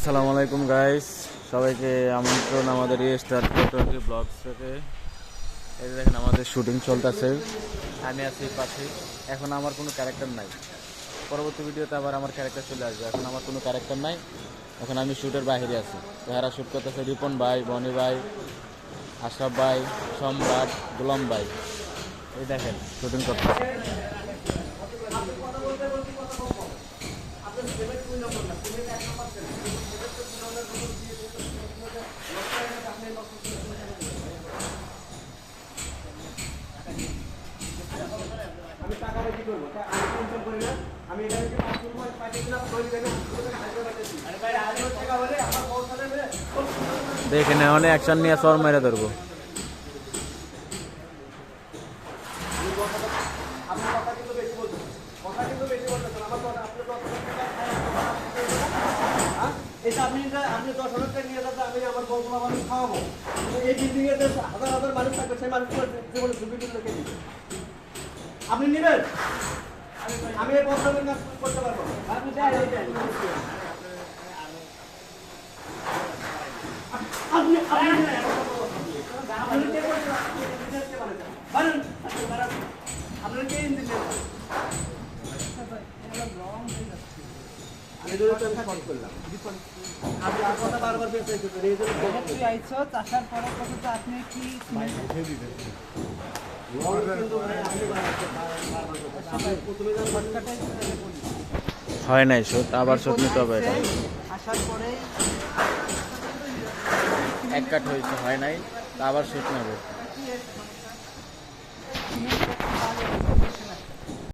আসসালামু আলাইকুম গাইস, সবাইকে আমন্ত্রণ আমাদের স্টার 20 ব্লগস থেকে। এই যে দেখেন আমাদের শুটিং চলতেছে, আমি আছি পাশে। এখন আমার কোনো ক্যারেক্টার নাই, পরবর্তী ভিডিওতে আবার আমার ক্যারেক্টার চলে আসবে। এখন আমার কোনো ক্যারেক্টার নাই, এখন আমি শ্যুটের বাইরে আছি। যারা শ্যুট করতেছে রিপন ভাই, বনি ভাই, আশরাফ ভাই, সম্রাট, গোলাম ভাই। এই দেখেন শুটিং করতেছে। আমি টাকা কি করব? আমি টেনশন করি না। আমি এটা থেকে 5 মাস পাঠিয়ে দিলাম, কই দেবেন? আরে ভাই 8 টাকা হলে আমার পৌঁছাবে না। দেখেন অনেক অ্যাকশন নিয়ে চর মেরে ধরবো। আপনি কথা কিন্তু বেশি বলছেন। কথা কিন্তু বেশি বলতেছেন। আমার কথা আপনি 10,000 টাকা হ্যাঁ? এটা আপনি 10,000 টাকা নিয়ে যাবেন, আমি আমার বউগুলো মানুষ খাওয়াবো। এই বিল্ডিং এর যে হাজার হাজার মানুষ থাকবে, সেই মানুষগুলোর জীবনে ঝুঁকি কিন্তু রেখে দিবে। আপনি নেবেন? আমি এই প্রবলেমের কাজ করতে পারবো না। আপনি দেন এই দেন। আপনি আপনি কে করছেন? বারণ আপনার কে ইঞ্জিনিয়ার? এই জন্য তো আমি ফোন করলাম। আপনি আর কথা বারবার বের করতে এই জন্য তুই আইছো আসার পরে কত তো আপনি কি কিন্তু ভাই আপনি বারবার আপনি প্রথমে যান শর্টকাটে বলি হয় নাই শুট, আবার শুট নিতে হবে। এটা আসার পরে এক কাট হয়েছে, হয় নাই, তা আবার শুট নেবে।